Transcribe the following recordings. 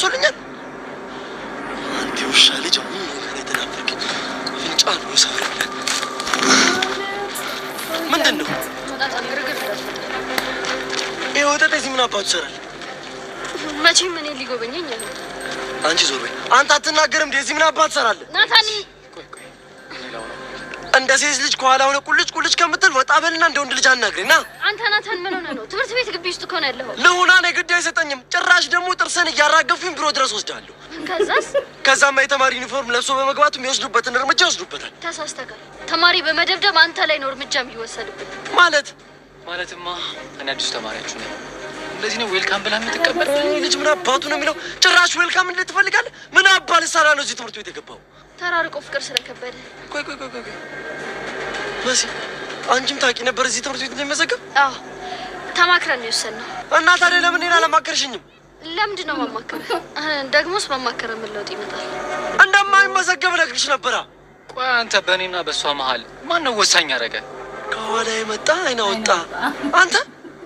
ደርሶልኛል። አንተ ውሻ ልጅ ምን ነገር የተናፈቀ ፍንጫን ነው ሰፈር ምንድነው? ወተት እዚህ ምን አባቱ ይሰራል? መቼም እኔ ሊጎበኘኝ ነው። አንቺ ዞር በይ። አንተ አትናገርም። እዚህ ምን አባቱ ይሰራል? ናታኒ እንደ ሴት ልጅ ከኋላ ሆነ ቁልጭ ከምትል ወጣ በልና እንደ ወንድ ልጅ አናግሪና። አንተ ናታን ምን ሆነ ነው? ትምህርት ቤት ግቢ ውስጥ ከሆነ ያለው ለሆና ነው ግድ አይሰጠኝም። ጭራሽ ደግሞ ጥርሰን እያራገፉኝ ቢሮ ድረስ ወስዳለሁ። ከዛማ የተማሪ ዩኒፎርም ለብሶ በመግባቱ የሚወስዱበትን እርምጃ ይወስዱበታል። ተሳስተካል። ተማሪ በመደብደብ አንተ ላይ ነው እርምጃ የሚወሰድበት። ማለትማ እኔ አዲስ ተማሪያችሁ ነኝ። እንደዚህ ነው ዌልካም ብላ የምትቀበል? ልጅ ምን አባቱ ነው የሚለው? ጭራሽ ዌልካም እንድትፈልጋለህ? ምን አባል ሰራ ነው እዚህ ትምህርት ቤት የገባው? ተራርቆ ፍቅር ስለከበደ። ቆይ መሲ፣ አንቺም ታውቂ ነበር እዚህ ትምህርት ቤት እንደሚመዘገብ? አዎ ተማክረን ነው የወሰንነው። እና ታዲያ ለምን እኔን አላማከርሽኝም? ለምንድን ነው ማማከር? ደግሞስ ማማከር ምን ለውጥ ይመጣል? እንደማይመዘገብ ነግርሽ ነበራ። ቆይ አንተ በእኔና በእሷ መሀል ማን ነው ወሳኝ ያደረገ? ከኋላ የመጣ አይና ወጣ። አንተ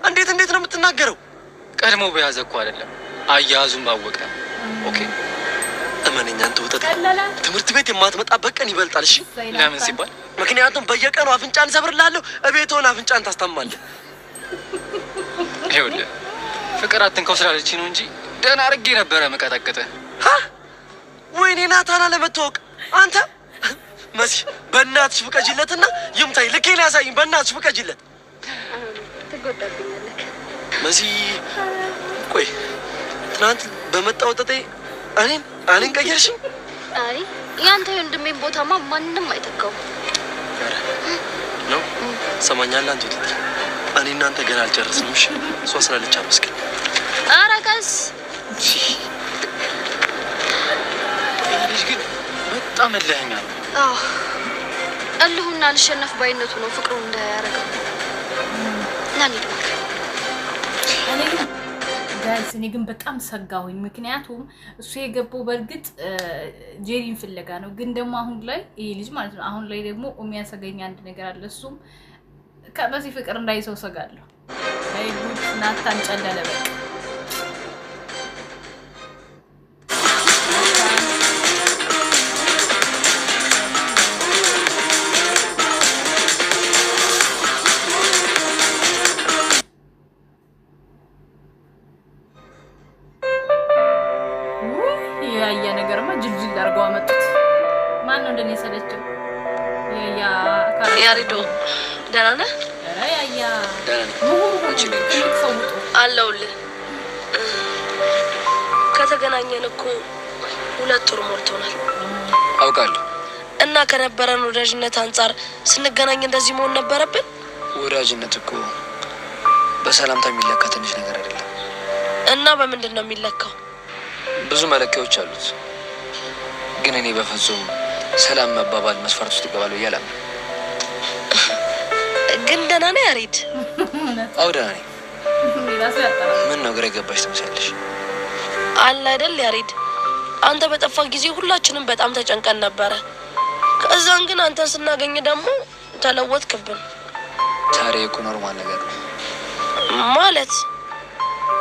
እንዴት ነው የምትናገረው? ቀድሞ በያዘ እኮ አይደለም አያያዙን ባወቀ። ኦኬ እመነኛ፣ አንተ ወጣ ትምህርት ቤት የማትመጣበት ቀን ይበልጣል። እሺ ለምን ሲባል? ምክንያቱም በየቀኑ አፍንጫን ሰብርላለሁ፣ እቤትህን አፍንጫን ታስታማለህ። ይኸውልህ ፍቅር አትንከው ስላለችኝ ነው እንጂ ደህና አድርጌ ነበረ መቀጠቅጥህ። ወይኔ ናታን አለመታወቅ። አንተ መሲ በእናትሽ ፍቀጂለትና ይምታይ። ልኬን ያሳይኝ። በእናትሽ ፍቀጂለት። ትጎዳብኛለህ መሲ። ቆይ ትናንት በመጣው ወጠጤ እኔን ቀየርሽኝ? አይ ያንተ ወንድሜን ቦታማ ማንንም አይተካውም ነው። ሰማኛለህ አንተ ወጠጤ፣ እኔ እናንተ ገና አልጨረስንም። እሺ እሷ ስላለች አመስግን። ኧረ ቀስ። ልጅ ግን በጣም እልኸኛ ነው። እልሁና አልሸነፍ ባይነቱ ነው ፍቅሩ እንዳያረገው። ናኒድ ጋይስ እኔ ግን በጣም ሰጋሁኝ። ምክንያቱም እሱ የገባው በእርግጥ ጄሪን ፍለጋ ነው። ግን ደግሞ አሁን ላይ ይሄ ልጅ ማለት ነው አሁን ላይ ደግሞ የሚያሰገኝ አንድ ነገር አለ። እሱም ከመሲ ፍቅር እንዳይሰው ሰጋለሁ። አይ ጉድ ናታን ጨለለ በቃ። ያያ ነገርማ ጅልጅል አድርገው አመጡት። ማን ነው እንደኔ ሰለቸው? ያሪዶ ደህና ነህ? ኧረ ያያ ደህና ነኝ አለሁልህ። ከተገናኘን እኮ 2 ወር ሞልቶናል። አውቃለሁ። እና ከነበረን ወዳጅነት አንፃር ስንገናኝ እንደዚህ መሆን ነበረብን? ወዳጅነት እኮ በሰላምታ የሚለካ ትንሽ ነገር አይደለም። እና በምንድን ነው የሚለካው? ብዙ መለኪያዎች አሉት። ግን እኔ በፍጹም ሰላም መባባል መስፈርት ውስጥ ይገባል ይላል። ግን ደህና ነህ ያሬድ? አዎ ደህና ነኝ። ምን ነው ግራ የገባሽ ትመስያለሽ? አለ አይደል ያሬድ፣ አንተ በጠፋ ጊዜ ሁላችንም በጣም ተጨንቀን ነበረ። ከዛን ግን አንተን ስናገኝ ደግሞ ተለወጥክብን። ታዲያ እኮ ኖርማል ነገር ነው ማለት።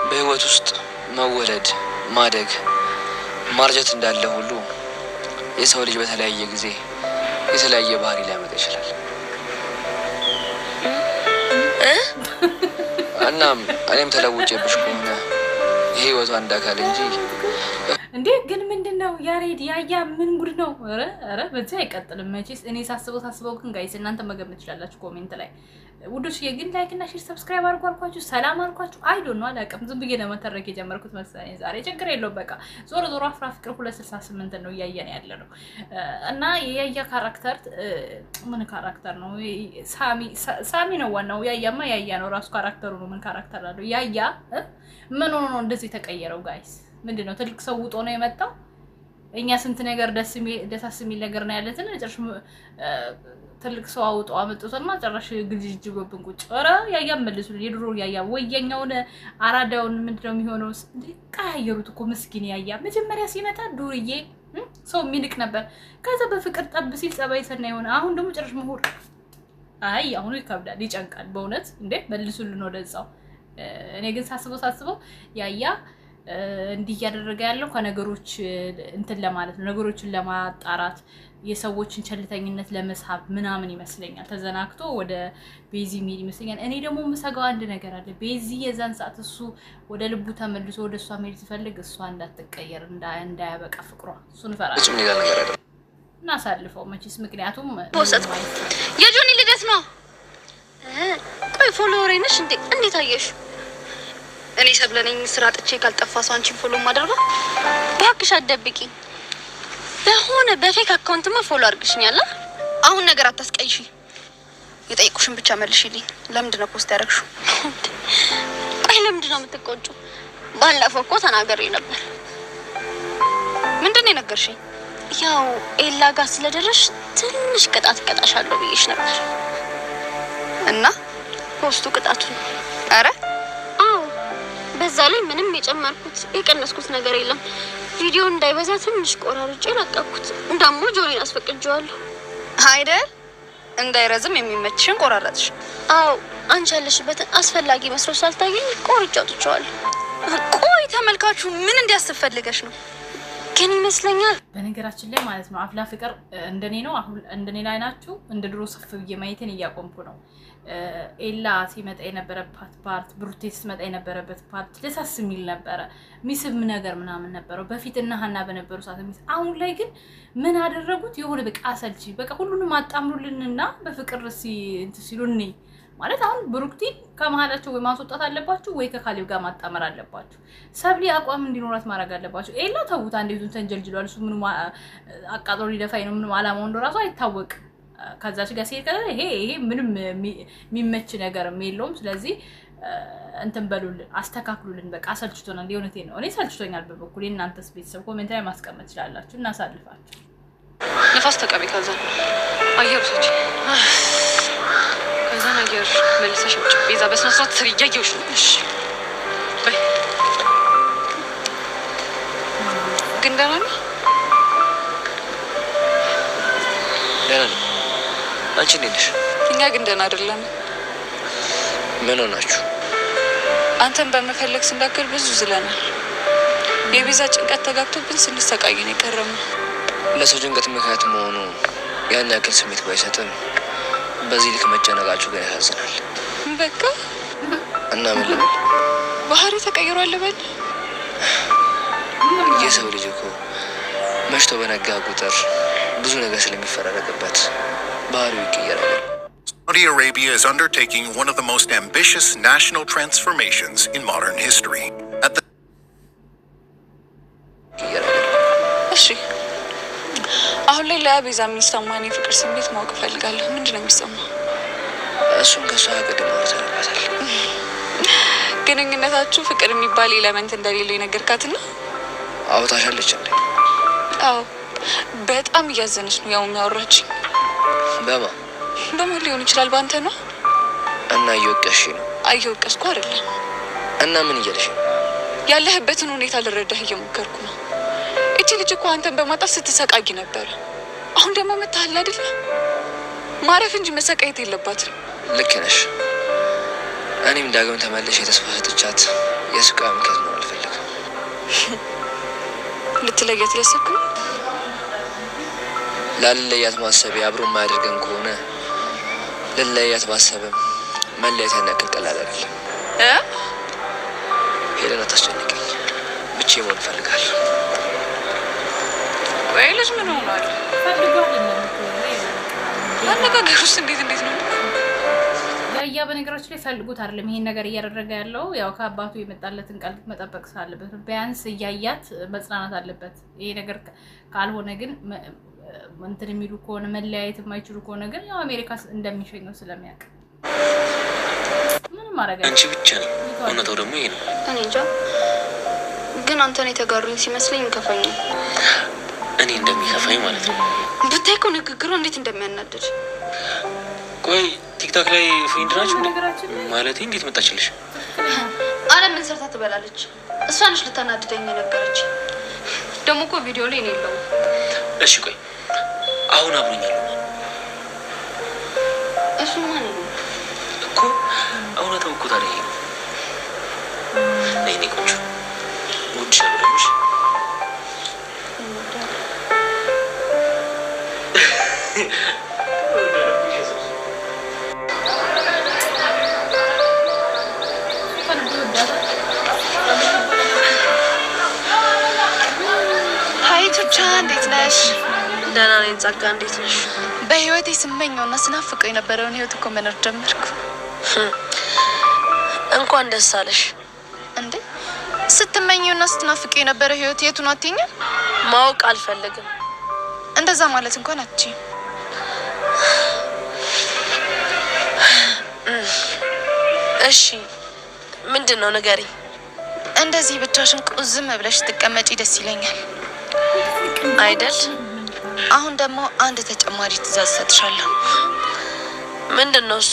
በህይወት ውስጥ መወለድ፣ ማደግ፣ ማርጀት እንዳለ ሁሉ የሰው ልጅ በተለያየ ጊዜ የተለያየ ባህሪ ሊያመጣ ይችላል። እናም እኔም ተለውጬብሽ ከሆነ የህይወቱ አንድ አካል እንጂ ግን ምንድነው ያሬድ ያያ ምን ጉድ ነው? ኧረ በዚህ አይቀጥልም መቼስ። እኔ ሳስበው ግን ጋይስ እናንተ መገመት ትችላላችሁ ኮሜንት ላይ ውዶች። ግን ላይክ እና ሼር ሰብስክራይብ አድርጓችሁ ሰላም አልኳችሁ። አይዶን ነው አላውቅም። ዝም ብዬ ለመተረክ የጀመርኩት መሰለኝ ዛሬ። ችግር የለውም በቃ ዞሮ አፍራ ፍቅር 268 ነው እያየን ያለ ነው። እና የያያ ካራክተር ምን ካራክተር ነው? ሳሚ ነው ዋናው። ያያማ ያያ ነው ራሱ ካራክተሩ ነው። ምን ካራክተር አለው ያያ? ምን ሆኖ ነው እንደዚህ የተቀየረው ጋይስ? ምንድነው? ትልቅ ሰው ውጦ ነው የመጣው? እኛ ስንት ነገር ደስ የሚል ነገር ነው ያለትን ጭራሽ ትልቅ ሰው አውጦ አመጡትና ጭራሽ ግልጅ ብሎብን ቁጭ። ኧረ ያያ መልሱ። የድሮ ያያ ወየኛውን አራዳውን ምንድነው የሚሆነው? ቀያየሩት እኮ ምስኪን ያያ። መጀመሪያ ሲመጣ ዱርዬ ሰው የሚንቅ ነበር። ከዛ በፍቅር ጠብ ሲል ጸባይ ሰና የሆነ አሁን ደግሞ ጭራሽ ምሁር። አይ አሁን ይከብዳል፣ ይጨንቃል በእውነት እንዴ። መልሱልን ወደዛው። እኔ ግን ሳስበው ያያ እንዲህ ያደረገ ያለው ከነገሮች እንትን ለማለት ነው ነገሮችን ለማጣራት የሰዎችን ቸልተኝነት ለመሳብ ምናምን ይመስለኛል ተዘናክቶ ወደ ቤዚ ሚል ይመስለኛል እኔ ደግሞ የምሰጋው አንድ ነገር አለ ቤዚ የዛን ሰዓት እሱ ወደ ልቡ ተመልሶ ወደ እሷ መሄድ ሲፈልግ እሷ እንዳትቀየር እንዳያበቃ ፍቅሯ እሱን ፈራለሁ እናሳልፈው መቼስ ምክንያቱም የጆኒ ልደት ነው ቆይ ፎሎወሬ ነሽ እንዴት አየሽ እኔ ሰብለነኝ ስራ ጥቼ ካልጠፋ ሰው አንቺን ፎሎ ማደርጋ ባክሽ አትደብቂ በሆነ በፌክ አካውንትማ ፎሎ አድርግሽኛል አሁን ነገር አታስቀይሺ የጠይቁሽን ብቻ መልሽልኝ ለምንድን ነው ፖስት ያደረግሽው ቆይ ለምንድን ነው የምትቆጩ ባለፈው እኮ ተናግሬ ነበር ምንድን ነው የነገርሽኝ ያው ኤላ ጋር ስለደረሽ ትንሽ ቅጣት ቀጣሻለሁ ብዬሽ ነበር እና ፖስቱ ቅጣቱ አረ በዛ ላይ ምንም የጨመርኩት የቀነስኩት ነገር የለም ቪዲዮ እንዳይበዛ ትንሽ ቆራርጬ ለቀኩት እንደሞ ጆሪን አስፈቅጄዋለሁ አይደል እንዳይረዝም የሚመችሽን ቆራረጥሽ አው አንቺ ያለሽበትን አስፈላጊ መስሎ ሳልታየኝ ቆርጬ አውጥቼዋለሁ ቆይ ተመልካቹ ምን እንዲያስፈልገሽ ነው ግን ይመስለኛል በነገራችን ላይ ማለት ነው አፍላ ፍቅር እንደኔ ነው አሁን እንደኔ ላይ ናችሁ እንደ ድሮ ሰፍ ብዬ ማየትን እያቆምኩ ነው ኤላ ሲመጣ የነበረበት ፓርት ብሩቴ ሲመጣ የነበረበት ፓርት ደሳስ የሚል ነበረ ሚስብ ነገር ምናምን ነበረው በፊትና ሀና በነበሩ ሰዓት ሚስ አሁን ላይ ግን ምን አደረጉት የሆነ በቃ አሰልቺ በቃ ሁሉንም አጣምሩልንና በፍቅር ሲሉኒ ማለት አሁን ብሩክቲ ከመሃላቸው ወይ ማስወጣት አለባችሁ ወይ ከካሊብ ጋር ማጣመር አለባችሁ ሰብሊ አቋም እንዲኖራት ማድረግ አለባችሁ ኤላ ተውታ እንደዚህ ተንጀልጅሏል እሱ ምንም አቃጥሎ ሊደፋይ ነው ምንም አላማው እንደራሱ አይታወቅ ከዛች ጋር ሲሄድ ይሄ ምንም የሚመች ነገር የለውም ስለዚህ እንትን በሉልን አስተካክሉልን በቃ አሰልችቶናል የሆነቴ ነው እኔ ሰልችቶኛል በበኩሌ እናንተስ ቤተሰብ ኮሜንት ላይ ማስቀመጥ ይችላልላችሁ እናሳልፋችሁ ነፋስ ተቀበይ ከዛ አየር ሰጪ ከዛ ነገር መልሰሽ ወጭ ቤዛ በስነ ስርዓት ትያየውሽ እሺ በይ ግን ደህና ነኝ አንቺ ነሽ እኛ ግን ደህና አይደለም ምን ሆናችሁ አንተን በመፈለግ ስንዳከር ብዙ ዝለናል የቤዛ ጭንቀት ተጋብቶብን ስንሰቃይ ነው የቀረመው ለሰው ጭንቀት ምክንያት መሆኑ ያን ያክል ስሜት ባይሰጥም በዚህ ልክ መጨነቃችሁ ግን ያሳዝናል በቃ እና ምን ልበል ባህሪ ተቀይሯል በል የሰው ልጅ እኮ መሽቶ በነጋ ቁጥር ብዙ ነገር ስለሚፈራረቅበት ባህሪው ይቀየራል Saudi Arabia is undertaking one of the most ambitious national transformations in modern history. እሺ አሁን ላይ ለቤዛ የሚሰማኝ ፍቅር ስሜት ማወቅ ፈልጋለሁ ምንድነው የሚሰማው እሱን ከሷ ቀደም አወራታል ግንኙነታችሁ ፍቅር የሚባል ኤሌመንት እንደሌለው ይነገርካትና አውጣሻለች እንዴ አዎ በጣም እያዘነች ነው ያው የሚያወራች በማ ሊሆን ይችላል ባንተ ነው እና እየወቀሽ ነው አይወቀስኩ አይደለም እና ምን እያለሽ ያለህበትን ሁኔታ ልረዳህ እየሞከርኩ ነው እቺ ልጅ እኮ አንተን በማጣት ስትሰቃይ ነበር አሁን ደግሞ መታል አይደል ማረፍ እንጂ መሰቃየት የለባትም ልክ ነሽ እኔም ዳግም ተመለሽ የተስፋ ሰጥቻት የስቃይ ምክንያት ነው አልፈልግም ልትለያት ለሰክ ላለያት ማሰብ አብሮ ማያደርገን ከሆነ ለለያት ማሰብም መለያት ያናክል ቀላል አይደለም ሄለና ታስጨንቀኝ ብቻ መሆን እፈልጋለሁ ወይ ልጅ ምን ሆኗል አነጋገሩስ እንዴት ነው ያያ በነገራችን ላይ ፈልጉት አይደለም ይሄን ነገር እያደረገ ያለው ያው ከአባቱ የመጣለትን ቃል መጠበቅ ሳለበት ቢያንስ እያያት መጽናናት አለበት ይሄ ነገር ካልሆነ ግን እንትን የሚሉ ከሆነ መለያየት የማይችሉ ከሆነ ግን ያው አሜሪካ እንደሚሸኘው ስለሚያውቅ ምንም ማረጋ አንቺ ብቻ ነው እውነታው ደግሞ ይሄ ነው እኔ እንጃ ግን አንተን የተጋሩኝ ሲመስለኝ ከፋኝ እኔ እንደሚከፋኝ ማለት ነው ብታይ እኮ ንግግሩ እንዴት እንደሚያናድድ ቆይ ቲክቶክ ላይ ፍሬንድ ናችሁ ማለት እንዴት መጣችልሽ አለም ምን ሰርታ ትበላለች እሷ ነች ልታናድደኝ ነገረች ደግሞ እኮ ቪዲዮ ላይ ነው ያለው እሺ ቆይ አሁን አብሮኛል እሱ ማን ነው እኮ አሁን ተውኩት አይደል ነይ ቆንጆ ቹቻ እንዴት ነሽ? ደህና ነኝ። ጸጋ እንዴት ነሽ? በህይወቴ ስመኘውና ስናፍቀው የነበረውን ህይወት እኮ መኖር ጀመርኩ። እንኳን ደስ አለሽ። እንዴ ስትመኘውና ስትናፍቀው የነበረው ህይወት የቱን አትይኝ? ማወቅ አልፈልግም። እንደዛ ማለት እንኳን አትችይም። እሺ ምንድነው ንገሪ። እንደዚህ ብቻሽን ቁዝም ብለሽ ትቀመጪ ደስ ይለኛል አይደል? አሁን ደግሞ አንድ ተጨማሪ ትዕዛዝ ሰጥሻለሁ። ምንድነው እሱ?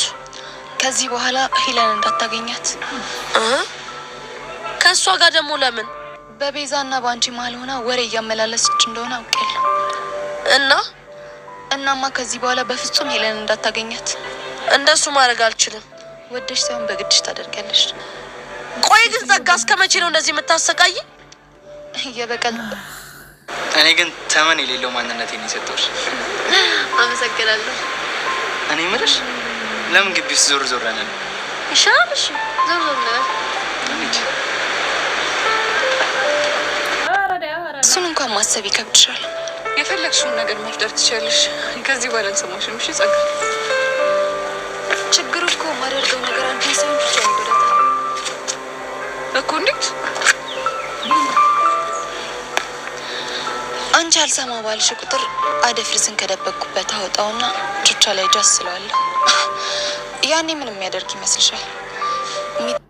ከዚህ በኋላ ሄለን እንዳታገኛት። ከሷ ጋር ደግሞ ለምን? በቤዛና ባንቺ መሀል ሆና ወሬ እያመላለሰች እንደሆነ አውቄያለሁ። እናማ ከዚህ በኋላ በፍጹም ሄለን እንዳታገኛት። እንደሱ ማድረግ አልችልም። ወደሽ ሳይሆን በግድሽ ታደርጊያለሽ። ቆይ ግን ጸጋ እስከ መቼ ነው እንደዚህ የምታሰቃይ? የበቀል እኔ ግን ተመን የሌለው ማንነቴን የሰጠሁሽ። አመሰግናለሁ። እኔ ምርሽ ለምን ግቢ ውስጥ ዞር ዞር አለን? ይሻላል። እሺ ዞር ዞር ነው። እሱን እንኳን ማሰብ ይከብድሻል። የፈለግሽውን ነገር መፍጠር ትችያለሽ። ከዚህ በኋላ እንሰማሽም። እሺ ጸጋ፣ ችግሩ እኮ ማደርገው ነገር አንተ ሰው ብቻ ይበረታ እኮ። እንዴት አንቺ አልሰማ ባልሽ ቁጥር አደፍርስን ከደበቅኩበት አወጣውና ቹቻ ላይ ጃስ ስለዋለሁ። ያኔ ምን የሚያደርግ ይመስልሻል?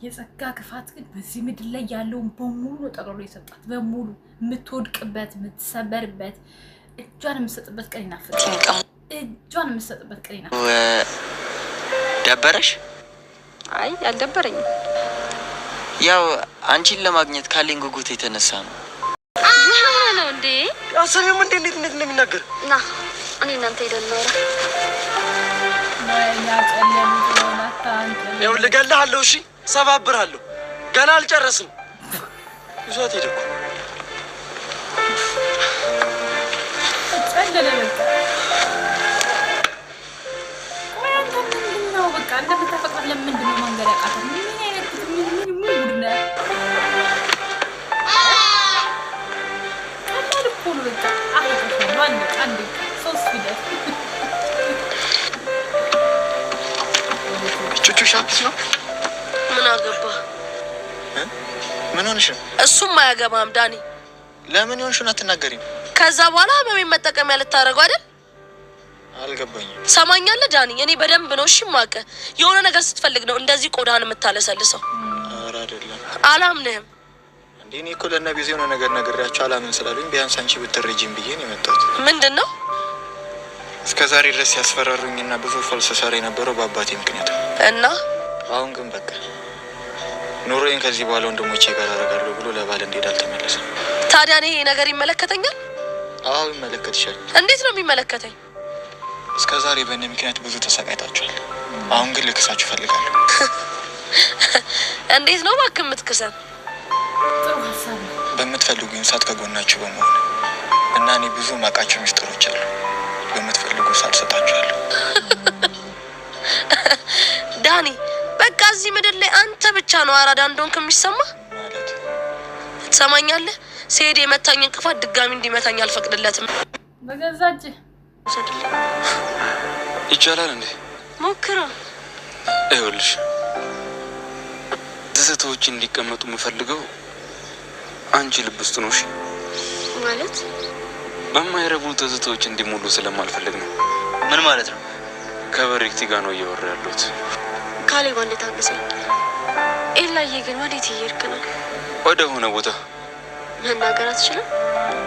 የጸጋ ክፋት ግን በዚህ ምድር ላይ ያለውን በሙሉ ጠቅልሎ የሰጣት በሙሉ የምትወድቅበት የምትሰበርበት እጇን የምትሰጥበት ቀን ይናፍቃል። እጇን የምትሰጥበት ቀን ይናፍቃል። ደበረሽ? አይ አልደበረኝም። ያው አንቺን ለማግኘት ካለኝ ጉጉት የተነሳ ነው። ነው እንዴ? አሰሚም እንዴት እንደሚናገር ና እኔ እናንተ ሄደን ነው ያው ልገልሃለሁ። እሺ ሰባብራለሁ። ገና አልጨረስም። ይዟት ሄደ እኮ ቹቹ ሻፕስ ነው። ምን አገባ? ምን ሆነሽ? እሱም አያገባም ዳኒ። ለምን ሆንሽ? አትናገሪም? ከዛ በኋላ በምን መጠቀም ያልታረገው አይደል? አልገባኝም። ሰማኛለህ ዳኒ፣ እኔ በደንብ ነው እሺ ማቀ የሆነ ነገር ስትፈልግ ነው እንደዚህ ቆዳን የምታለሰልሰው። ኧረ አይደለም። አላምንህም እንዴ? እኔ እኮ ለነቢዩ የሆነ ነገር ነግሬያቸው አላምን ስላሉኝ ቢያንስ አንቺ ብትረጂኝ ብዬ ነው የመጣሁት። ምንድነው? እስከ ዛሬ ድረስ ያስፈራሩኝና ብዙ ፎልስ ሰራ የነበረው በአባቴ ምክንያት እና አሁን ግን በቃ ኑሮዬን ከዚህ በኋላ ወንድሞቼ ጋር አደርጋለሁ ብሎ ለባል እንዴት አልተመለሰም። ታዲያ እኔ ይሄ ነገር ይመለከተኛል? አዎ ይመለከትሻል። እንዴት ነው የሚመለከተኝ? እስከ ዛሬ በእኔ ምክንያት ብዙ ተሰቃይታችኋል። አሁን ግን ልክሳችሁ እፈልጋለሁ። እንዴት ነው እባክህ የምትክሰን? በምትፈልጉኝ ሰዓት ከጎናችሁ በመሆን እና እኔ ብዙ ማውቃቸው ሚስጥሮች አሉ። በምትፈልጉ ሰዓት ሰጣችኋለሁ። ዳኒ በቃ እዚህ ምድር ላይ አንተ ብቻ ነው አራዳ እንደሆንክ የሚሰማ ማለት ትሰማኛለህ? ሲሄድ የመታኝ እንቅፋት ድጋሚ እንዲመታኝ አልፈቅድለትም። በገዛ እጅ ይቻላል እንዴ? ሞክራ። ይኸውልሽ ትዝታዎች እንዲቀመጡ የምፈልገው አንቺ ልብ ውስጥ ነው። እሺ ማለት በማይረቡ ትዝታዎች እንዲሞሉ ስለማልፈልግ ነው። ምን ማለት ነው? ከበሬክቲ ጋር ነው እያወራ ያለሁት። ካሌብ አንዴ ታገሰኝ። ኤላዬ ግን ወዴት እየሄድክ ነው? ወደ ሆነ ቦታ። መናገር አትችልም?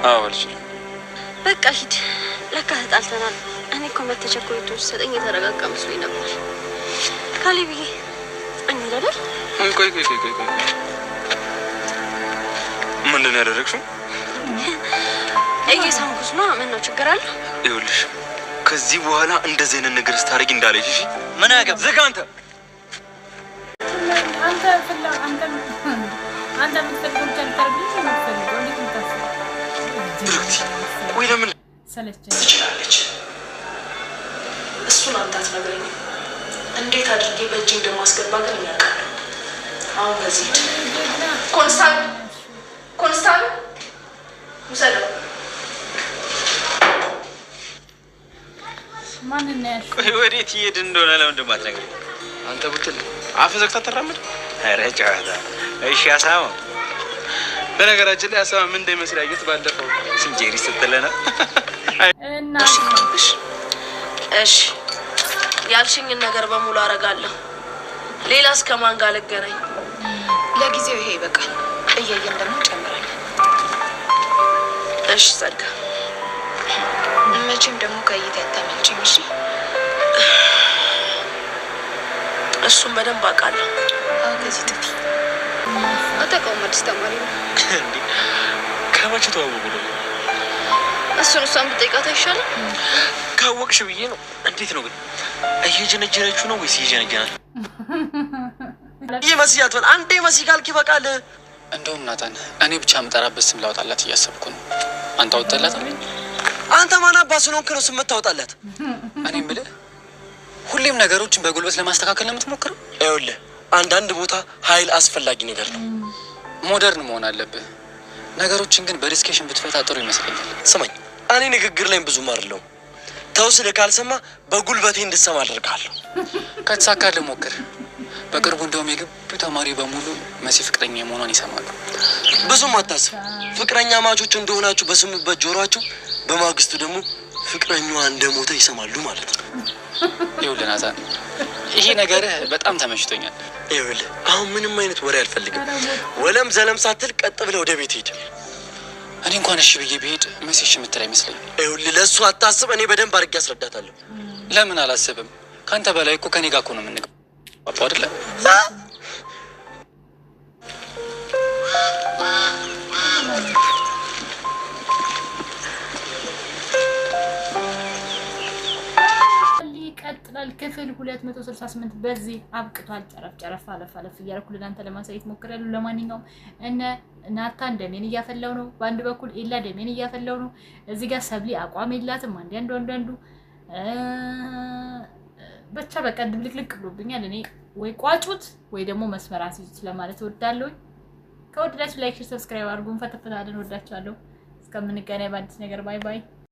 አዎ አልችልም። በቃ ሂድ። ለካ ተጣልተናል። እኔ እኮ መተቸኮይቶ ሰጠኝ የተረጋጋ መስሎኝ ነበር። ካሌብዬ እንሂድ አይደል? ቆይ ምንድን ነው ያደረግሽው? እየሳምኩሽ ነው። ምን ነው ችግር አለ? ይኸውልሽ ከዚህ በኋላ እንደዚህ አይነት ነገር ስታደርጊ እንዳለሽ። እሺ ምን አገባ? ዝጋ አንተ አንተ የምትፈልገው ብቻ ልታደርግልኝ ነው የምትፈልገው። እንዴት የምታስበው? ብሩክቲ ወይ ለምን ሰለቸኝ። ትችላለች። እሱን አንተ አትነግረኝም። እንዴት አድርጌ በእጅ እንደማስገባ ግን ያውቃል። አሁን በዚህ ሂድ። ኮንስታብል ውሰደው። ማን ነው ያሽ? ቆይ ወዴት ይሄድ እንደሆነ ለምን እንደማትነግረኝ? አንተ ብትል አፍ ዘግታ ተራመድ። ኧረ ጨዋታ። እሺ አሳማ። በነገራችን ላይ አሳማ ምን እንደሚመስል ያየሁት ባለፈው ሲንጀሪ ስትለና እና እሺ ያልሽኝን ነገር በሙሉ አረጋለሁ። ሌላስ ከማን ጋር ልገናኝ? ለጊዜው ይሄ ይበቃል። እያየን ደግሞ እንጨምራለን። እሺ ጸጋ፣ መቼም ደግሞ ከእይታ ያታመልጭኝ። እሺ እሱም በደንብ አውቃለሁ። አዎ ከዚህ ጥፊ አታውቀውም። አዲስ ተማሪ ነው እንዴ? ከመቼ ተዋወቁ ነው? እሷን ብጠይቃት አይሻልም? ካወቅሽ ብዬ ነው። እንዴት ነው ግን? እየጀነጀነችው ነው ወይስ እየጀነጀናል? ይመስያት በል አንዴ መስይ ካልክ ይበቃል። እንደውም ናታን እኔ ብቻ የምጠራበት ስም ላውጣላት እያሰብኩ ነው። አንተ አውጣላት? አንተ ማን አባስ ነው ከነሱ የምታወጣላት? እኔ የምልህ ሁሌም ነገሮችን በጉልበት ለማስተካከል ነው የምትሞክረው? ይኸውልህ አንዳንድ ቦታ ኃይል አስፈላጊ ነገር ነው። ሞደርን መሆን አለብህ። ነገሮችን ግን በዲስከሽን ብትፈታ ጥሩ ይመስለኛል። ስማኝ፣ እኔ ንግግር ላይ ብዙም አይደለሁም። ተው ስልህ ካልሰማ በጉልበቴ እንድሰማ አደርጋለሁ። ከተሳካልህ ሞክር። በቅርቡ እንደውም የግቢው ተማሪ በሙሉ መሲ ፍቅረኛ መሆኗን ይሰማሉ። ብዙም አታስብ። ፍቅረኛ ማቾች እንደሆናችሁ በስሙበት ጆሯቸው፣ በማግስቱ ደግሞ ፍቅረኛዋ እንደሞተ ይሰማሉ ማለት ነው። ይኸውልህ ናታን፣ ይሄ ነገርህ በጣም ተመችቶኛል። ይኸውልህ አሁን ምንም አይነት ወሬ አልፈልግም። ወለም ዘለም ሳትል ቀጥ ብለህ ወደ ቤት ሄድ። እኔ እንኳን እሺ ብዬ ብሄድ መሲ እሺ የምትል አይመስለኝም። ይኸውልህ ለእሱ አታስብ። እኔ በደንብ አድርጌ አስረዳታለሁ። ለምን አላስብም? ከአንተ በላይ እኮ ከኔ ጋር እኮ ነው የምንገባው አይደለ? ይቀጥላል። ክፍል 268 በዚህ አብቅቷል። ጨረፍ አለፍ እያልኩ ለእናንተ ለማሳየት ሞክራለሁ። ለማንኛውም እነ ናታን ደሜን እያፈላው ነው። በአንድ በኩል ኤላ ደሜን እያፈላው ነው። እዚህ ጋር ሰብሊ አቋም የላትም። አንዳንዱ ብቻ በቃ ድብልቅልቅ ብሎብኛል። እኔ ወይ ቋጩት ወይ ደግሞ መስመር አስይዙት ለማለት እወዳለሁ። ከወደዳችሁ ላይክ፣ ሰብስክራይብ አድርጉን። ፈተፈታለን። ወዳችኋለሁ። እስከምንገናኝ በአዲስ ነገር ባይ ባይ።